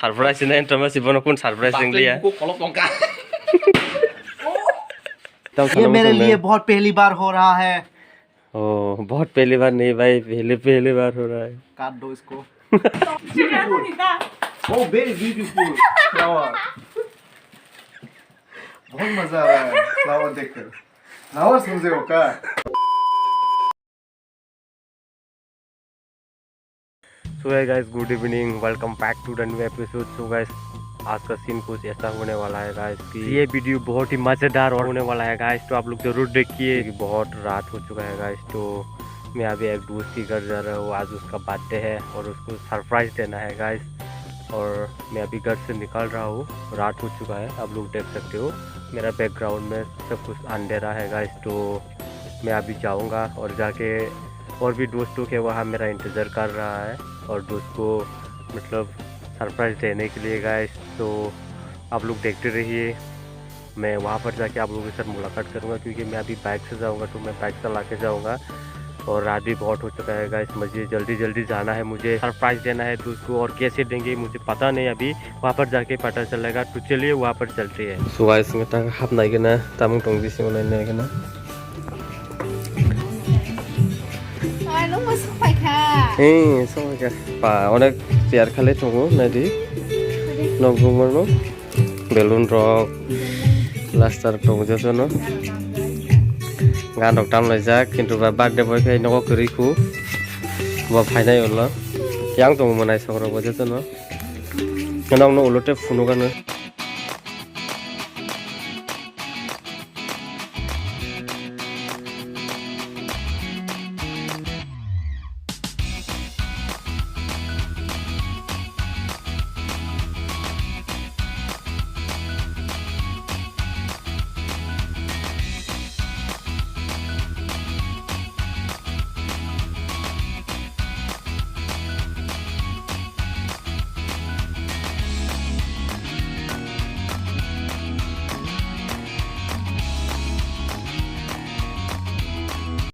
Surprise नहीं तो मैं सिर्फ कौन सरप्राइजिंग लिया ये मेरे लिए बहुत पहली बार हो रहा है। ओ बहुत पहली बार नहीं भाई, पहली बार हो रहा है। काट दो इसको। Oh very beautiful flower. बहुत मजा आ रहा है फ्लावर देखकर। फ्लावर समझे हो क्या? So hi guys, good evening, welcome back to the new episode. So guys, आज का सीन कुछ ऐसा होने वाला है गाइस कि ये वीडियो बहुत ही मज़ेदार होने वाला है गाइस, तो आप लोग जरूर देखिए। बहुत रात हो चुका है गाइस, तो मैं अभी एक दोस्त के घर जा रहा हूँ। आज उसका बर्थडे है और उसको सरप्राइज़ देना है गाइस, और मैं अभी घर से निकल रहा हूँ। रात हो चुका है, आप लोग देख सकते हो मेरा बैकग्राउंड में सब कुछ अंधेरा है गाइस। तो मैं अभी जाऊँगा और जाके और भी दोस्तों के वहाँ मेरा इंतज़ार कर रहा है, और दोस्त को मतलब सरप्राइज़ देने के लिए गाइस। तो आप लोग देखते रहिए, मैं वहाँ पर जाके आप लोगों के साथ मुलाकात करूँगा, क्योंकि मैं अभी बाइक से जाऊँगा, तो मैं बाइक चला के जाऊँगा। और रात भी बहुत हो चुका है गाइस, मुझे जल्दी जाना है, मुझे सरप्राइज़ देना है दोस्त को। और कैसे देंगे मुझे पता नहीं, अभी वहाँ पर जाके पता चलेगा। तो चलिए वहाँ पर चलते हैं। सो गाइस, हाफ नाइके ना तामुंग टोंगी सिंह नाइके ना अनेक चेयर खाली दङ नायदि नगुमनो बेलुन रक प्लास्टार दंजोबनो गान रक दामलायजाक खिन्थु बार्थडे बय खाय नगो करिखु बा फायनाय उरला yang दङमोन आइ सगरो बजेतनो नंनो उलटे फुनुगानो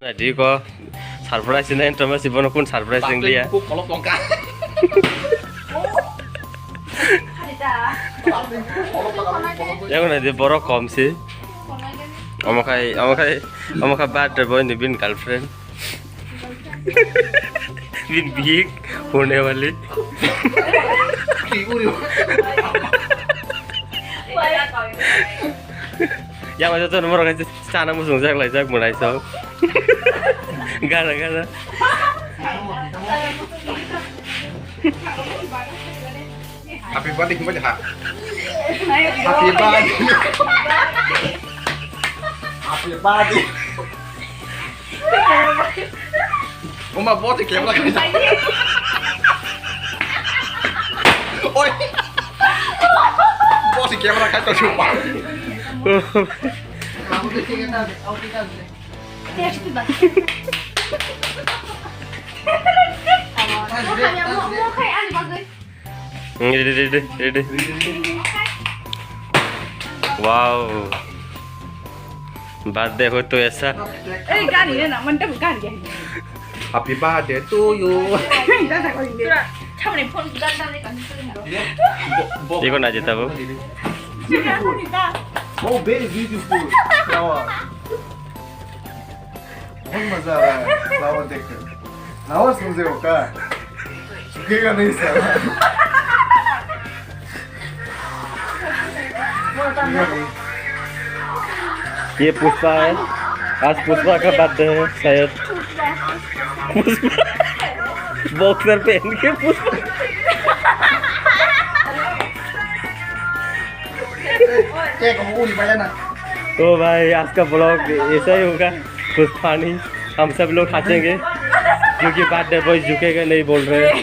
Jadi kok surprise ini cuma si Bono pun surprising dia. Yang mana dia borok kom sih? Omakai birthday boy ini bin girlfriend. Bin big होने वाली. Yang aja tuh nomor aja sana musuh saya lagi jak mulai so. Gana. Happy birthday kembali ha. Happy birthday. Happy birthday. Oma bot cái là cái gì? Ôi. Bot cái là cái tôi chụp bạn. Ini. Wow. Birthday हो तो ऐसा. गाड़ी है ना, मन तो गाड़ी है. Happy birthday to you. देखो ना जीता वो. Oh very beautiful flower. बहुत मजा आ रहा है फ्लावर देखकर। फ्लावर समझे हो क्या? झुकेगा नहीं सर। ये पुष्पा है, आज पुष्पा का बर्थडे है शायद। पुष्पा बॉक्सर पहन के पुष्पा। तो भाई आज का ब्लॉग ऐसा ही होगा, कुछ पानी हम सब लोग खाचेंगे, क्योंकि बर्थडे बॉय झुकेगा नहीं बोल रहे हैं।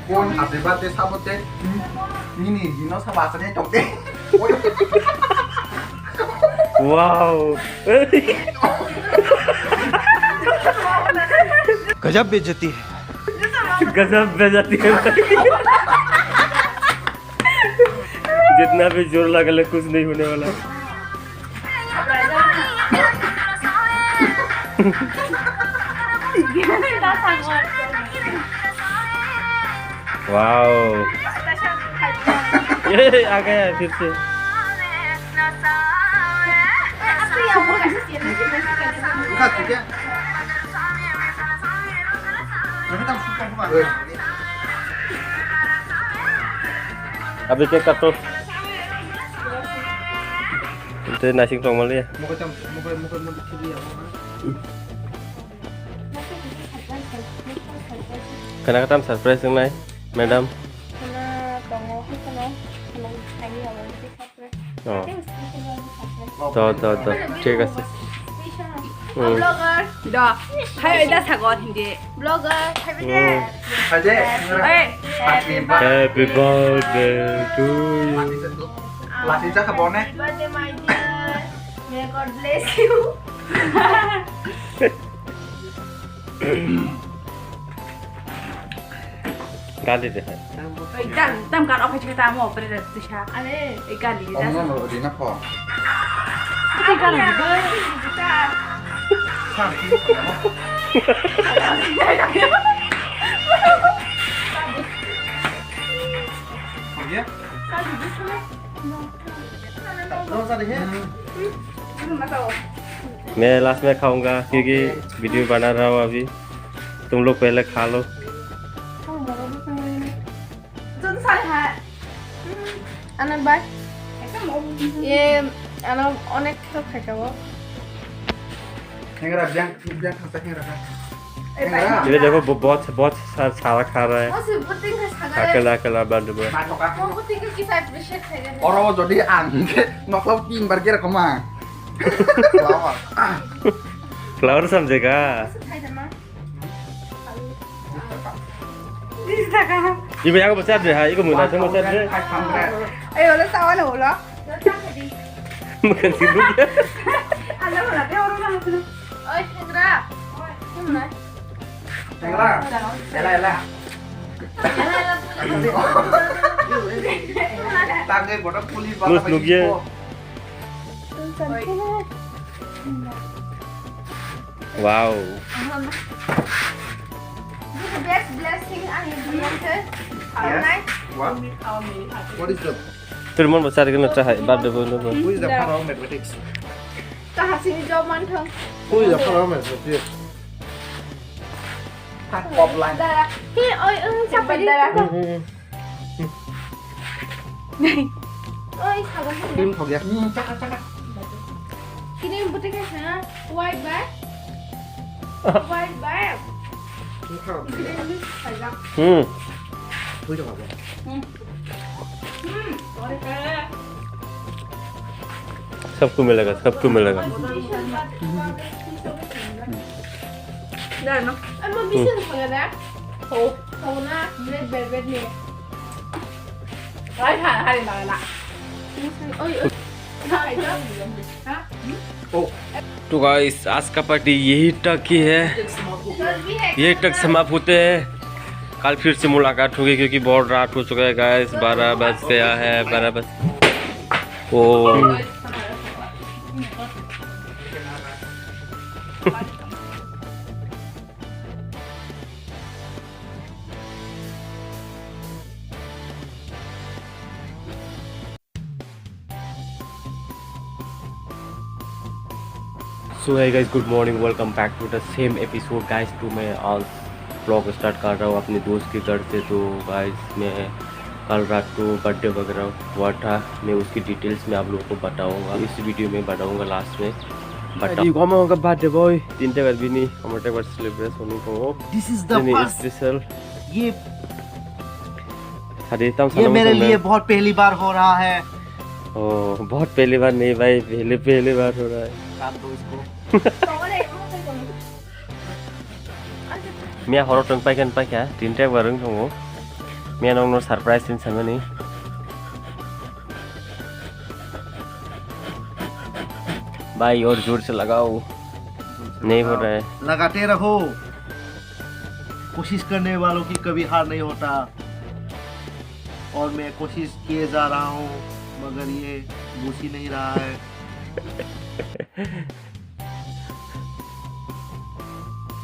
Con happy birthday sabote. Mini dino sabasane toke. Wow गजब बेइज्जती है। गजब बेइज्जती है। जितना भी जोर लगा ले कुछ नहीं होने वाला। वाओ ये आ गया फिर से Bukan juga. Mereka tak suka bukan. अभी क्या काटो itu nasi song malu ya Mau dikiri ya. karena katam surprise yang lain madam oh tuh ঠিক আছে Vlogger. Đó. Thấy ở đây Sài Gòn thì Vlogger. Thấy bên đây. Aja. Ê. Happy happy birthday to you Lasin sa kabon eh. Birthday my dear. May God bless you. gali deh Tam kan apa cerita mau pada tu Syah. Ale. Ikan di Om dah. no di nako. Ikan di dah. Kita. Ya? मैं last में खाऊंगा क्योंकि video बना रहा हूँ अभी तुम लोग पहले खा लो Chúng sai hả? Anh bác. Ye, anh অনেক কিছু খাইছো। Hengra biang khasa hengra. ये देखो बहुत बहुत सारा खा रहा है Masih penting kan अकेला बंद में Masuk ka. Mau penting ke kisah appreciate saja. Oro jadi ang nok lau kim barger koma. Flower. Flower समझेगा 이거 야구 못 찾네 하 이거 뭐나 좀 못 찾네 Ayo, lo sao anh hổ đó? bukan sih lu ya Anh nó là cái orang nào itu? Oi, Hendra. Gimana? Hengra. Ela. Tange bodoh puli Lus nugia wow The best blessing ang granted. How nice? What? What is the terus mau besar kena cahaya bade bono who is the pharaoh mathematics? Ta học sinh cho man thương. Who is the pharaoh mathematics? Pop line. Đây. Hi ơi, sao phải đi? Này. Ơi, sao vậy? Kim không vậy? Chắc. Cái này bút cái hả? White bag. White bag. Không. Cái này biết phải lắm. Ui trời ơi. Có đấy cái. सबको मिलेगा Đây nó. Anh mà biết sao phải đấy? Thầu na, red velvet nè. Đấy hả, hai lần lại. Ôi ơi. Này đó. Hả? तो guys आज का party यही तक ही है यही तक समाप्त होते हैं कल फिर से मुलाकात होगी क्योंकि बहुत रात हो चुका है गाइस 12 बज गया है 12 बज ओ so hi guys good morning welcome back to the same episode guys तो मैं आज ब्लॉग स्टार्ट कर रहा हूँ अपने दोस्त के घर से तो गाइस मैं कल रात को बर्थडे वगैरह हुआ था मैं उसकी डिटेल्स में आप लोगों को बताऊंगा इस वीडियो में बताऊंगा लास्ट में बताऊंगा होगा बर्थडे बॉय 3 बार भी नहीं हमारे बार सेलिब्रेट होने को This is the first. Special ये मेरे लिए बहुत पहली बार हो रहा है. ओह बहुत पहली बार नहीं भाई पहली बार हो रहा है काम दो इसको. Mia horor teng pakai ya, tinta bareng kamu. Mia nong surprise in sama nih. भाई और जोर से लगाओ नहीं हो रहा है लगाते रहो कोशिश करने वालों की कभी हार नहीं होता और मैं कोशिश किए जा रहा हूँ मगर ये घुस ही नहीं रहा है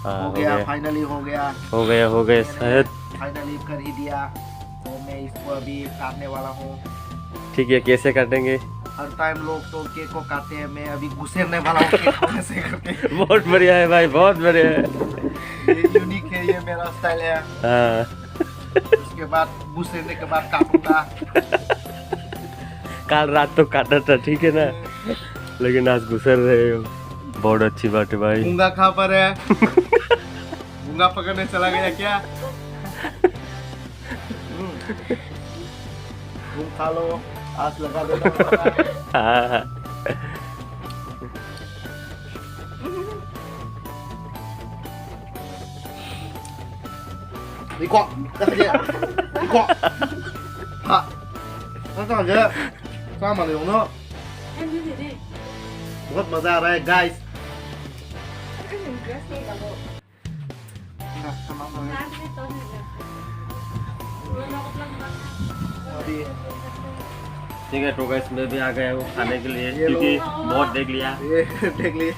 हो गया फाइनली हो गया शायद फाइनली कर ही दिया तो मैं इसको अभी काटने वाला हूँ। ठीक है, कैसे काटेंगे? हर टाइम लोग तो केक को काटते हैं, मैं अभी घुसेरने वाला हूँ केक को ऐसे करके। बहुत बढ़िया है भाई, बहुत बढ़िया है। ये यूनिक है, ये मेरा स्टाइल है। हाँ, उसके बाद घुसेरने के बाद काटूंगा। कल रात तो काटा था, ठीक है ना, लेकिन आज गुजर रहे हो, बहुत अच्छी बात है भाई। मूंगा कहाँ पर है? मूंगा पकड़ने चला गया क्या? तुम खा लो, आज लगा देना। हाँ, देखो, देखो, हाँ, ऐसा है, sama deh, Ono. Em như thế đi. बहुत मजा आ रहा है, guys. Em dress đi cả bộ. Lát đi tôi thì được. अभी ठीक है, तो गाइस मैं भी आ गया हूँ खाने के लिए, ये क्योंकि लो। बहुत देख लिया ये देख लिया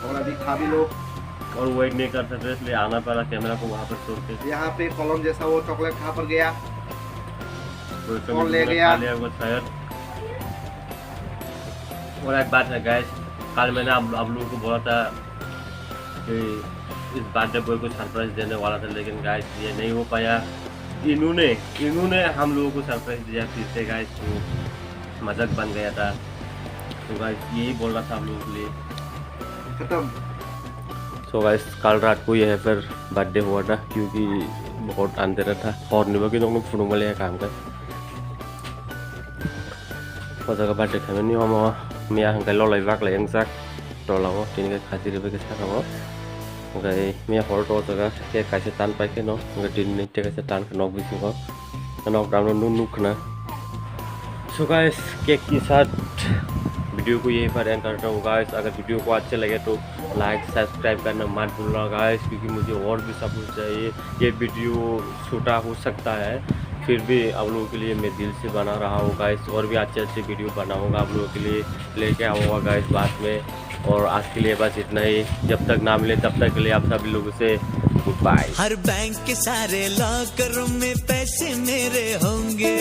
और अभी खा भी लो। और वेट नहीं कर सकते, इसलिए आना पड़ा कैमरा को वहाँ पर छोड़ के। यहाँ पे कॉलम जैसा वो चॉकलेट कहाँ पर गया? कोई कौन कभी ले खा गया? लिया वो शायद। और एक बात है गाइस, कल मैंने आप लोगों को बोला था कि इस बर्थडे बॉय को सरप्राइज देने वाला था, लेकिन गाइस ये नहीं हो पाया। इन्होंने हम लोगों को सरप्राइज दिया फिर से गाइस, तो मजाक बन गया था। तो गाइस यही बोल रहा था आप लोगों के लिए। खत्म। सो गाइस कल रात को यह फिर बर्थडे हुआ था, क्योंकि बहुत अंधेरा था और नहीं कि लोग फुटूंग वाले काम कर का बर्थडे था नहीं हम मैं हंग लो लाइक लाइक sak तो लाओ तीन के खासी रे के sak हो गए मैं हॉल तो जगह के कैसे तान पाए के नो तीन ने कैसे तान के नॉक भी को नॉक डाउन नुक ना। सो गाइस केक के साथ वीडियो को यहीं पर एंड करता हूँ गाइस। अगर वीडियो को अच्छे लगे तो लाइक सब्सक्राइब करना मत भूलना गाइस, क्योंकि मुझे और भी सपोर्ट चाहिए। ये वीडियो छोटा हो सकता है, फिर भी आप लोगों के लिए मैं दिल से बना रहा हूँ गाइस, और भी अच्छे अच्छे वीडियो बनाऊँगा आप लोगों के लिए लेके आऊँगा गाइस बाद में। और आज के लिए बस इतना ही, जब तक ना मिले तब तक के लिए आप सभी लोगों से गुड बाय। हर बैंक के सारे लॉकर में पैसे मेरे होंगे।